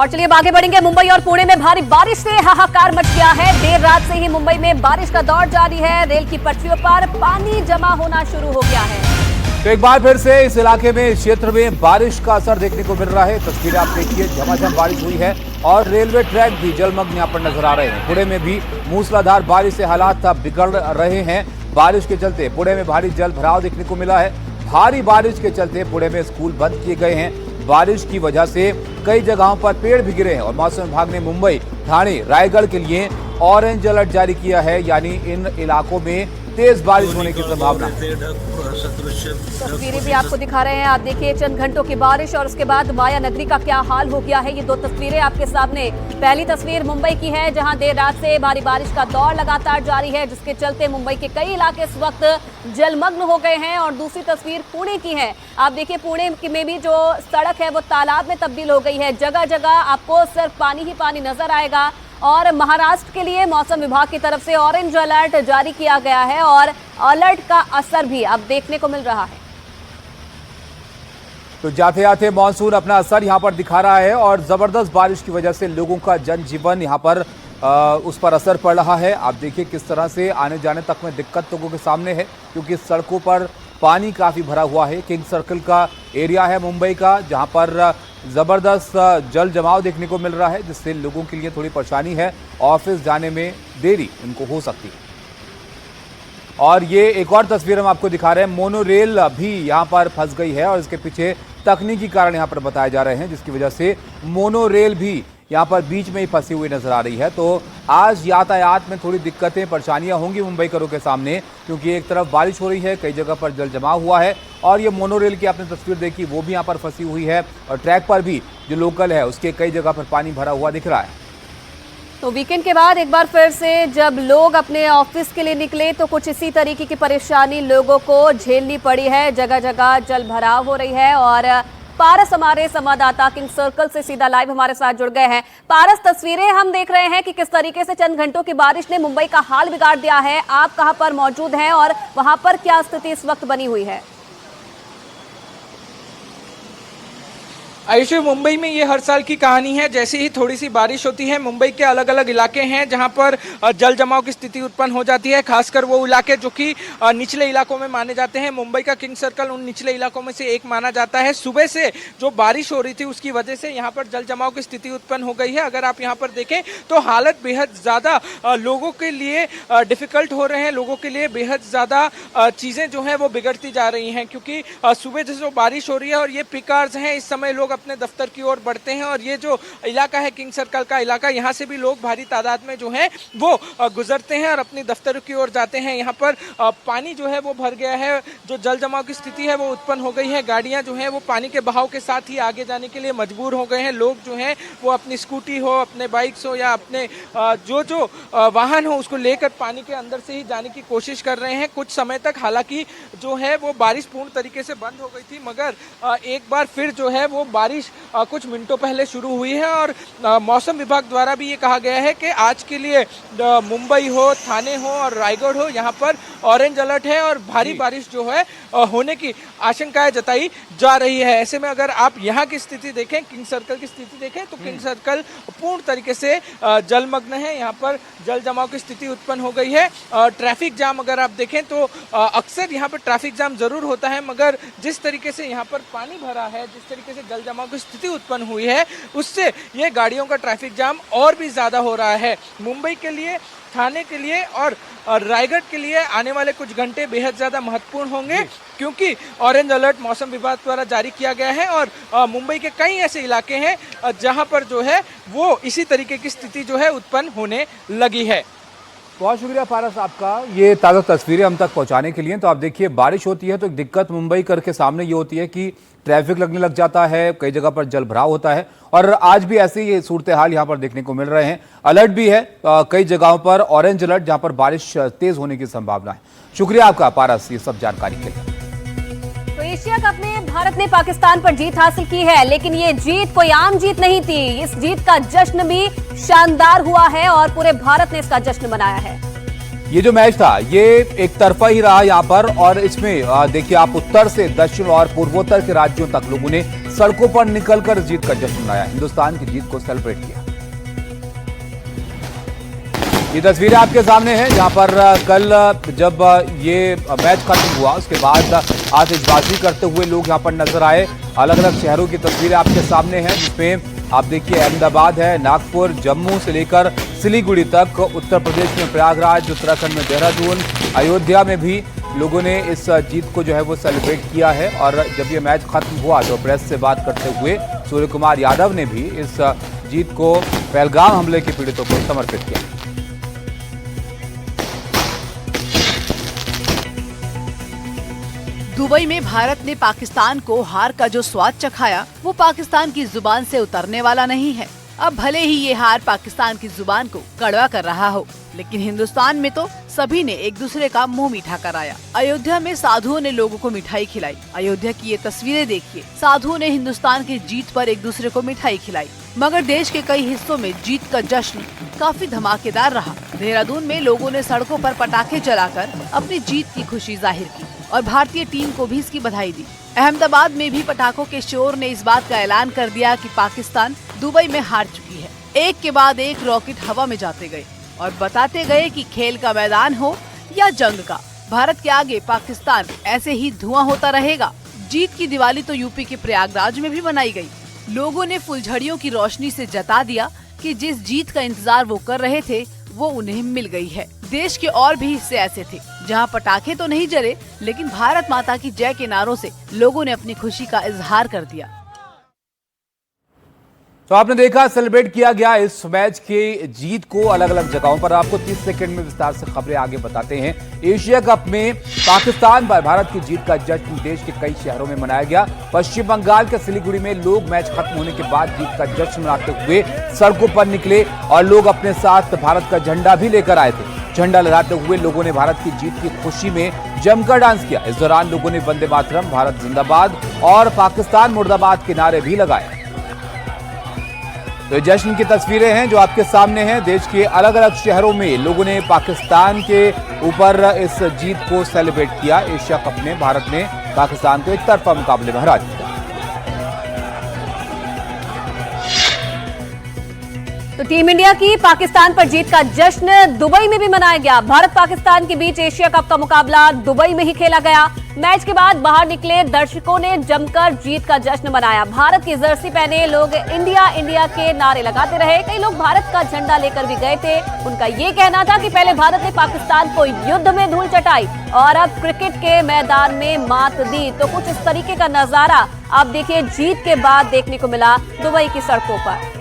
और चलिए आगे बढ़ेंगे। मुंबई और पुणे में भारी बारिश से हाहाकार मच गया है। देर रात से ही मुंबई में बारिश का दौर जारी है। रेल की पटरियों पर पानी जमा होना शुरू हो गया है। तो एक बार फिर से इस इलाके में, इस क्षेत्र में बारिश का असर देखने को मिल रहा है। तस्वीरें आप देखिए, झमाझम बारिश हुई है और रेलवे ट्रैक भी जलमग्न यहाँ पर नजर आ रहे हैं। पुणे में भी मूसलाधार बारिश से हालात बिगड़ रहे हैं। बारिश के चलते पुणे में भारी जल भराव देखने को मिला है। भारी बारिश के चलते पुणे में स्कूल बंद किए गए हैं। बारिश की वजह से कई जगहों पर पेड़ भी गिरे हैं और मौसम विभाग ने मुंबई, ठाणे, रायगढ़ के लिए ऑरेंज अलर्ट जारी किया है, यानी इन इलाकों में तेज बारिश होने की संभावना है। तस्वीरें भी आपको दिखा रहे हैं। आप देखिए, चंद घंटों की बारिश और उसके बाद माया नगरी का क्या हाल हो गया है। ये दो तस्वीरें आपके सामने। पहली तस्वीर मुंबई की है, जहां देर रात से भारी बारिश का दौर लगातार जारी है, जिसके चलते मुंबई के कई इलाके इस वक्त जलमग्न हो गए हैं। और दूसरी तस्वीर पुणे की है। आप देखिए, पुणे में भी जो सड़क है वो तालाब में तब्दील हो गई है। जगह जगह आपको सिर्फ पानी ही पानी नजर आएगा। और महाराष्ट्र के लिए मौसम विभाग की तरफ से ऑरेंज अलर्ट जारी किया गया है और अलर्ट का असर भी अब देखने को मिल रहा है। तो जाते जाते मानसून अपना असर यहां पर दिखा रहा है और जबरदस्त बारिश की वजह से लोगों का जनजीवन यहां पर उस पर असर पड़ रहा है। आप देखिए किस तरह से आने जाने तक में दिक्कत लोगों के सामने है, क्योंकि सड़कों पर पानी काफी भरा हुआ है। किंग सर्कल का एरिया है मुंबई का, जहां पर जबरदस्त जल जमाव देखने को मिल रहा है, जिससे लोगों के लिए थोड़ी परेशानी है। ऑफिस जाने में देरी इनको हो सकती है। और ये एक और तस्वीर हम आपको दिखा रहे हैं। मोनो रेल भी यहाँ पर फंस गई है और इसके पीछे तकनीकी कारण यहाँ पर बताए जा रहे हैं, जिसकी वजह से मोनो रेल भी यहाँ पर बीच में ही फंसी हुई नजर आ रही है। तो आज यातायात में थोड़ी दिक्कतें, परेशानियां होंगी मुंबईकरों के सामने, क्योंकि एक तरफ बारिश हो रही है, कई जगह पर जल जमाव हुआ है और ये मोनो रेल की आपने तस्वीर देखी, वो भी यहाँ पर फंसी हुई है। और ट्रैक पर भी जो लोकल है उसके कई जगह पर पानी भरा हुआ दिख रहा है। तो वीकेंड के बाद एक बार फिर से जब लोग अपने ऑफिस के लिए निकले तो कुछ इसी तरीके की परेशानी लोगों को झेलनी पड़ी है। जगह जगह जल भराव हो रही है। और पारस हमारे संवाददाता किंग सर्कल से सीधा लाइव हमारे साथ जुड़ गए हैं। पारस, तस्वीरें हम देख रहे हैं कि किस तरीके से चंद घंटों की बारिश ने मुंबई का हाल बिगाड़ दिया है। आप कहां पर मौजूद हैं और वहां पर क्या स्थिति इस वक्त बनी हुई है? आयुषी, मुंबई में ये हर साल की कहानी है। जैसे ही थोड़ी सी बारिश होती है, मुंबई के अलग अलग इलाके हैं जहां पर जल जमाव की स्थिति उत्पन्न हो जाती है। खासकर वो इलाके जो कि निचले इलाकों में माने जाते हैं। मुंबई का किंग सर्कल उन निचले इलाकों में से एक माना जाता है। सुबह से जो बारिश हो रही थी उसकी वजह से यहाँ पर जल जमाव की स्थिति उत्पन्न हो गई है। अगर आप यहाँ पर देखें तो हालत बेहद ज़्यादा लोगों के लिए डिफिकल्ट हो रहे हैं। लोगों के लिए बेहद ज़्यादा चीज़ें जो हैं वो बिगड़ती जा रही हैं, क्योंकि सुबह जैसे बारिश हो रही है और ये पिक आवर्स हैं, इस समय लोग अपने दफ्तर की ओर बढ़ते हैं। और ये जो इलाका है किंग सर्कल का इलाका, यहाँ से भी लोग भारी तादाद में जो है वो गुजरते हैं और अपनी दफ्तर की ओर जाते हैं। यहाँ पर पानी जो है वो भर गया है। जो जल जमाव की स्थिति है वो उत्पन्न हो गई है। गाड़ियां जो हैं वो पानी के बहाव के साथ ही आगे जाने के लिए मजबूर हो गए हैं। लोग जो हैं वो अपनी स्कूटी हो, अपने बाइक्स हो या अपने जो वाहन हो उसको लेकर पानी के अंदर से ही जाने की कोशिश कर रहे हैं। कुछ समय तक हालांकि जो है वो बारिश पूर्ण तरीके से बंद हो गई थी, मगर एक बार फिर जो है वो बारिश कुछ मिनटों पहले शुरू हुई है। और मौसम विभाग द्वारा भी ये कहा गया है कि आज के लिए मुंबई हो, ठाणे हो और रायगढ़ हो, यहाँ पर ऑरेंज अलर्ट है और भारी बारिश जो है होने की आशंकाएं जताई जा रही है। ऐसे में अगर आप यहाँ की स्थिति देखें, किंग सर्कल की स्थिति देखें, तो किंग सर्कल पूर्ण तरीके से जलमग्न है। यहाँ पर जल जमाव की स्थिति उत्पन्न हो गई है। ट्रैफिक जाम अगर आप देखें तो अक्सर यहाँ पर ट्रैफिक जाम जरूर होता है, मगर जिस तरीके से यहाँ पर पानी भरा है, जिस तरीके से जल जमाव की स्थिति उत्पन्न हुई है, उससे ये गाड़ियों का ट्रैफिक जाम और भी ज्यादा हो रहा है। मुंबई के लिए, ठाणे के लिए और रायगढ़ के लिए आने वाले कुछ घंटे बेहद ज़्यादा महत्वपूर्ण होंगे, क्योंकि ऑरेंज अलर्ट मौसम विभाग द्वारा जारी किया गया है। और मुंबई के कई ऐसे इलाके हैं जहां पर जो है वो इसी तरीके की स्थिति जो है उत्पन्न होने लगी है। बहुत शुक्रिया पारस आपका ये ताज़ा तस्वीरें हम तक पहुंचाने के लिए। तो आप देखिए, बारिश होती है तो एक दिक्कत मुंबई कर के सामने ये होती है कि ट्रैफिक लगने लग जाता है, कई जगह पर जल भराव होता है और आज भी ऐसे ही सूरत हाल यहाँ पर देखने को मिल रहे हैं। अलर्ट भी है कई जगहों पर, ऑरेंज अलर्ट, जहाँ पर बारिश तेज होने की संभावना है। शुक्रिया आपका पारस ये सब जानकारी के लिए। तो एशिया कप में भारत ने पाकिस्तान पर जीत हासिल की है, लेकिन ये जीत कोई आम जीत नहीं थी। इस जीत का जश्न भी शानदार हुआ है और पूरे भारत ने इसका जश्न मनाया है। ये जो मैच था ये एक तरफा ही रहा यहाँ पर और इसमें देखिए आप उत्तर से दक्षिण और पूर्वोत्तर के राज्यों तक लोगों ने सड़कों पर निकलकर जीत का जश्न मनाया, हिंदुस्तान की जीत को सेलिब्रेट किया। ये तस्वीरें आपके सामने हैं जहां पर कल जब ये मैच खत्म हुआ उसके बाद आतिशबाजी करते हुए लोग यहां पर नजर आए। अलग अलग शहरों की तस्वीरें आपके सामने हैं जिसमें आप देखिए अहमदाबाद है, नागपुर, जम्मू से लेकर सिलीगुड़ी तक, उत्तर प्रदेश में प्रयागराज, उत्तराखंड में देहरादून, अयोध्या में भी लोगों ने इस जीत को जो है वो सेलिब्रेट किया है। और जब ये मैच खत्म हुआ तो प्रेस से बात करते हुए सूर्य कुमार यादव ने भी इस जीत को पहलगाम हमले के पीड़ितों को समर्पित किया। दुबई में भारत ने पाकिस्तान को हार का जो स्वाद चखाया वो पाकिस्तान की जुबान से उतरने वाला नहीं है। अब भले ही ये हार पाकिस्तान की जुबान को कड़वा कर रहा हो, लेकिन हिंदुस्तान में तो सभी ने एक दूसरे का मुंह मीठा कराया। अयोध्या में साधुओं ने लोगों को मिठाई खिलाई। अयोध्या की ये तस्वीरें देखिए, साधुओं ने हिंदुस्तान की जीत पर एक दूसरे को मिठाई खिलाई। मगर देश के कई हिस्सों में जीत का जश्न काफी धमाकेदार रहा। देहरादून में लोगों ने सड़कों पर पटाखे जलाकर अपनी जीत की खुशी जाहिर की और भारतीय टीम को भी इसकी बधाई दी। अहमदाबाद में भी पटाखों के शोर ने इस बात का ऐलान कर दिया कि पाकिस्तान दुबई में हार चुकी है। एक के बाद एक रॉकेट हवा में जाते गए और बताते गए कि खेल का मैदान हो या जंग का, भारत के आगे पाकिस्तान ऐसे ही धुआं होता रहेगा। जीत की दिवाली तो यूपी के प्रयागराज में भी मनाई गई। लोगों ने फुलझड़ियों की रोशनी से जता दिया कि जिस जीत का इंतजार वो कर रहे थे वो उन्हें मिल गई है। देश के और भी हिस्से ऐसे थे जहां पटाखे तो नहीं जले, लेकिन भारत माता की जय के नारों से लोगों ने अपनी खुशी का इजहार कर दिया। तो आपने देखा, सेलिब्रेट किया गया इस मैच की जीत को अलग अलग जगहों पर। आपको 30 सेकंड में विस्तार से खबरें आगे बताते हैं। एशिया कप में पाकिस्तान पर भारत की जीत का जश्न देश के कई शहरों में मनाया गया। पश्चिम बंगाल के सिलीगुड़ी में लोग मैच खत्म होने के बाद जीत का जश्न मनाते हुए सड़कों पर निकले और लोग अपने साथ भारत का झंडा भी लेकर आए थे। झंडा लहराते हुए लोगों ने भारत की जीत की खुशी में जमकर डांस किया। इस दौरान लोगों ने वंदे मातरम, भारत जिंदाबाद और पाकिस्तान मुर्दाबाद के नारे भी लगाए। तो ये जश्न की तस्वीरें हैं जो आपके सामने हैं। देश के अलग अलग शहरों में लोगों ने पाकिस्तान के ऊपर इस जीत को सेलिब्रेट किया। एशिया कप में भारत ने पाकिस्तान को एक तरफा मुकाबले में हरा दिया। तो टीम इंडिया की पाकिस्तान पर जीत का जश्न दुबई में भी मनाया गया। भारत पाकिस्तान के बीच एशिया कप का मुकाबला दुबई में ही खेला गया। मैच के बाद बाहर निकले दर्शकों ने जमकर जीत का जश्न मनाया। भारत की जर्सी पहने लोग इंडिया इंडिया के नारे लगाते रहे। कई लोग भारत का झंडा लेकर भी गए थे। उनका ये कहना था कि पहले भारत ने पाकिस्तान को युद्ध में धूल चटाई और अब क्रिकेट के मैदान में मात दी। तो कुछ इस तरीके का नजारा आप देखिए जीत के बाद देखने को मिला दुबई की सड़कों पर।